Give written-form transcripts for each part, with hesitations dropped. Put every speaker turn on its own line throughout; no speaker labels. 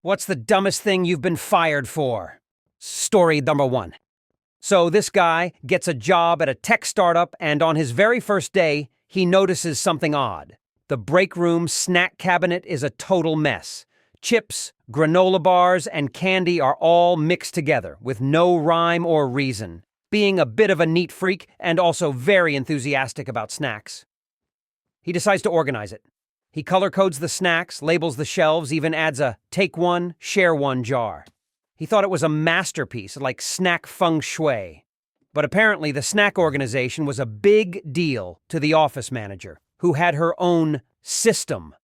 What's the dumbest thing you've been fired for? Story number 1. So this guy gets a job at a tech startup, and on his very first day, he notices something odd. The break room snack cabinet is a total mess. Chips, granola bars, and candy are all mixed together with no rhyme or reason. Being a bit of a neat freak and also very enthusiastic about snacks, he decides to organize it. He color codes the snacks, labels the shelves, even adds a take one, share one jar. He thought it was a masterpiece, like snack feng shui. But apparently the snack organization was a big deal to the office manager, who had her own system.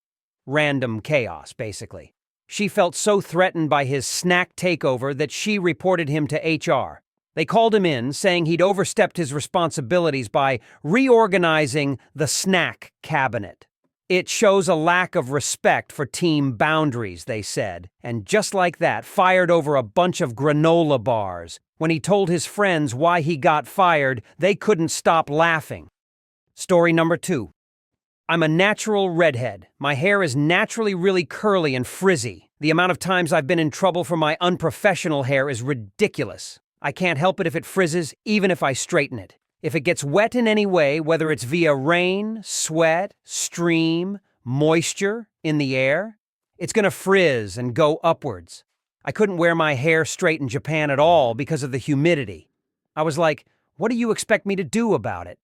Random chaos, basically. She felt so threatened by his snack takeover that she reported him to HR. They called him in, saying he'd overstepped his responsibilities by reorganizing the snack cabinet. It shows a lack of respect for team boundaries, they said, and just like that, fired over a bunch of granola bars. When he told his friends why he got fired, they couldn't stop laughing. Story number 2. I'm a natural redhead. My hair is naturally really curly and frizzy. The amount of times I've been in trouble for my unprofessional hair is ridiculous. I can't help it if it frizzes, even if I straighten it. If it gets wet in any way, whether it's via rain, sweat, stream, moisture in the air, it's gonna frizz and go upwards. I couldn't wear my hair straight in Japan at all because of the humidity. I was like, what do you expect me to do about it?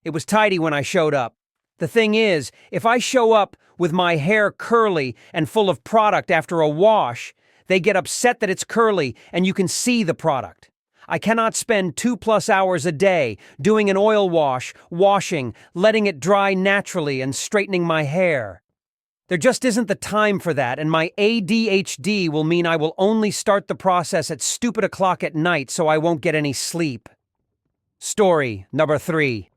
It was tidy when I showed up. The thing is, if I show up with my hair curly and full of product after a wash, they get upset that it's curly and you can see the product. I cannot spend 2+ hours a day doing an oil wash, washing, letting it dry naturally, and straightening my hair. There just isn't the time for that, and my ADHD will mean I will only start the process at stupid o'clock at night so I won't get any sleep. Story number 3.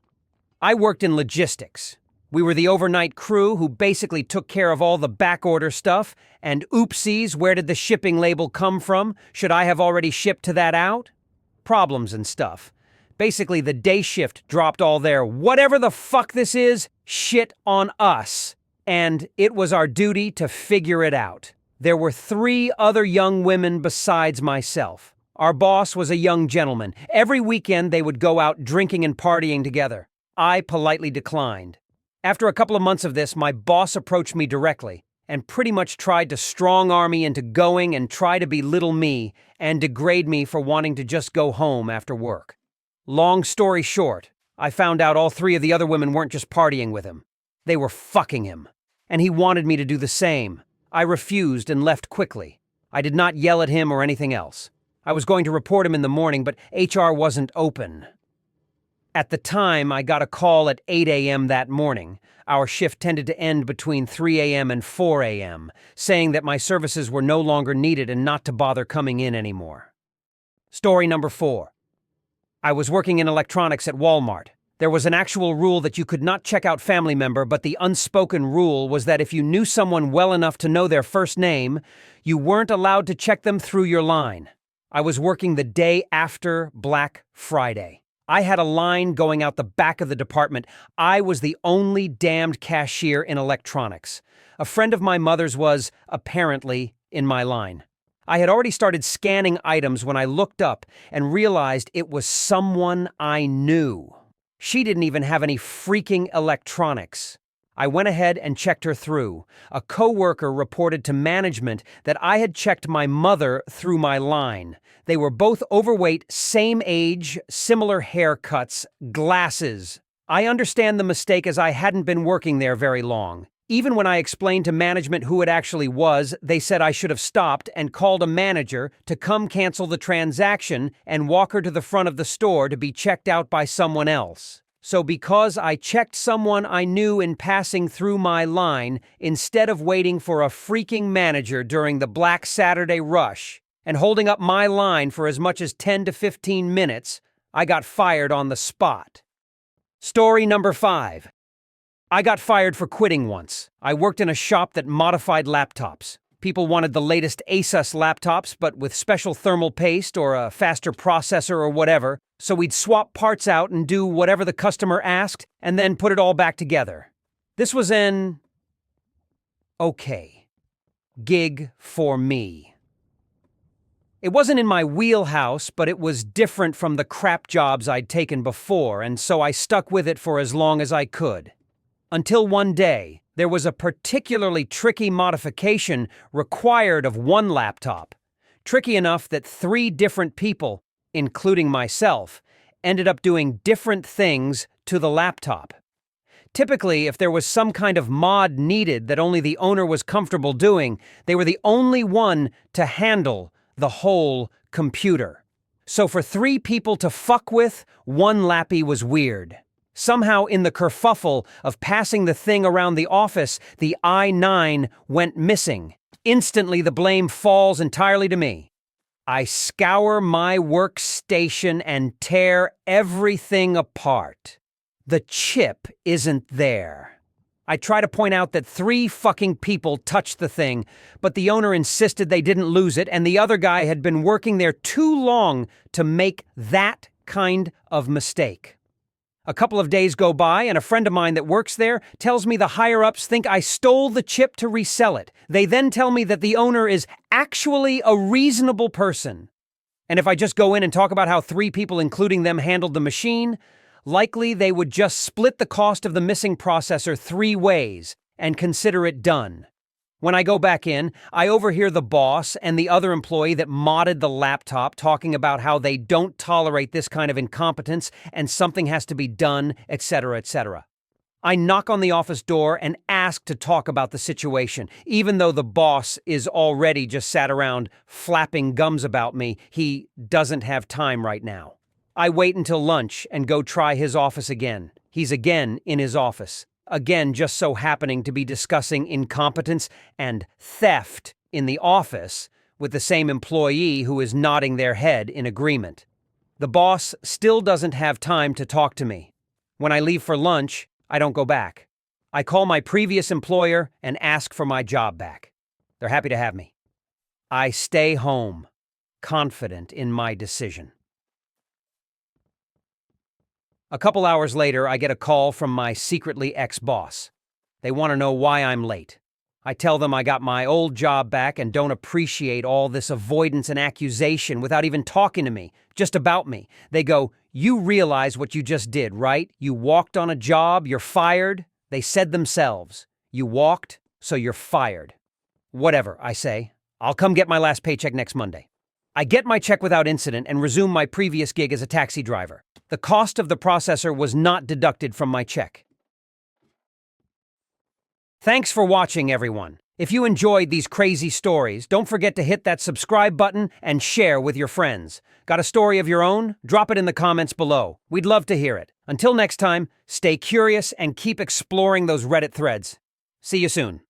I worked in logistics. We were the overnight crew who basically took care of all the backorder stuff, and oopsies, where did the shipping label come from? Should I have already shipped to that out? Problems and stuff. Basically, the day shift dropped all their whatever the fuck this is shit on us, and it was our duty to figure it out. There were 3 other young women besides myself. Our boss was a young gentleman. Every weekend they would go out drinking and partying together. I politely declined. After a couple of months of this, my boss approached me directly and pretty much tried to strong-arm me into going and try to belittle me and degrade me for wanting to just go home after work. Long story short, I found out all 3 of the other women weren't just partying with him. They were fucking him. And he wanted me to do the same. I refused and left quickly. I did not yell at him or anything else. I was going to report him in the morning, but HR wasn't open. At the time, I got a call at 8 a.m. that morning. Our shift tended to end between 3 a.m. and 4 a.m., saying that my services were no longer needed and not to bother coming in anymore. Story number 4. I was working in electronics at Walmart. There was an actual rule that you could not check out family member, but the unspoken rule was that if you knew someone well enough to know their first name, you weren't allowed to check them through your line. I was working the day after Black Friday. I had a line going out the back of the department. I was the only damned cashier in electronics. A friend of my mother's was, apparently, in my line. I had already started scanning items when I looked up and realized it was someone I knew. She didn't even have any freaking electronics. I went ahead and checked her through. A coworker reported to management that I had checked my mother through my line. They were both overweight, same age, similar haircuts, glasses. I understand the mistake as I hadn't been working there very long. Even when I explained to management who it actually was, they said I should have stopped and called a manager to come cancel the transaction and walk her to the front of the store to be checked out by someone else. So because I checked someone I knew in passing through my line, instead of waiting for a freaking manager during the Black Saturday rush and holding up my line for as much as 10 to 15 minutes, I got fired on the spot. Story number 5. I got fired for quitting once. I worked in a shop that modified laptops. People wanted the latest Asus laptops, but with special thermal paste or a faster processor or whatever, so we'd swap parts out and do whatever the customer asked, and then put it all back together. This was okay. gig for me. It wasn't in my wheelhouse, but it was different from the crap jobs I'd taken before, and so I stuck with it for as long as I could. Until one day, there was a particularly tricky modification required of one laptop. Tricky enough that 3 different people, including myself, ended up doing different things to the laptop. Typically, if there was some kind of mod needed that only the owner was comfortable doing, they were the only one to handle the whole computer. So for 3 people to fuck with, one lappy was weird. Somehow in the kerfuffle of passing the thing around the office, the i9 went missing. Instantly, the blame falls entirely to me. I scour my workstation and tear everything apart. The chip isn't there. I try to point out that 3 fucking people touched the thing, but the owner insisted they didn't lose it, and the other guy had been working there too long to make that kind of mistake. A couple of days go by, and a friend of mine that works there tells me the higher-ups think I stole the chip to resell it. They then tell me that the owner is actually a reasonable person. And if I just go in and talk about how 3 people, including them, handled the machine, likely they would just split the cost of the missing processor 3 ways and consider it done. When I go back in, I overhear the boss and the other employee that modded the laptop talking about how they don't tolerate this kind of incompetence and something has to be done, etc., etc. I knock on the office door and ask to talk about the situation. Even though the boss is already just sat around flapping gums about me, he doesn't have time right now. I wait until lunch and go try his office again. He's again in his office. Again, just so happening to be discussing incompetence and theft in the office with the same employee who is nodding their head in agreement. The boss still doesn't have time to talk to me. When I leave for lunch, I don't go back. I call my previous employer and ask for my job back. They're happy to have me. I stay home, confident in my decision. A couple hours later, I get a call from my secretly ex-boss. They want to know why I'm late. I tell them I got my old job back and don't appreciate all this avoidance and accusation without even talking to me, just about me. They go, "You realize what you just did, right? You walked on a job, you're fired." They said themselves, "You walked, so you're fired." "Whatever," I say. "I'll come get my last paycheck next Monday." I get my check without incident and resume my previous gig as a taxi driver. The cost of the processor was not deducted from my check. Thanks for watching, everyone. If you enjoyed these crazy stories, don't forget to hit that subscribe button and share with your friends. Got a story of your own? Drop it in the comments below. We'd love to hear it. Until next time, stay curious and keep exploring those Reddit threads. See you soon.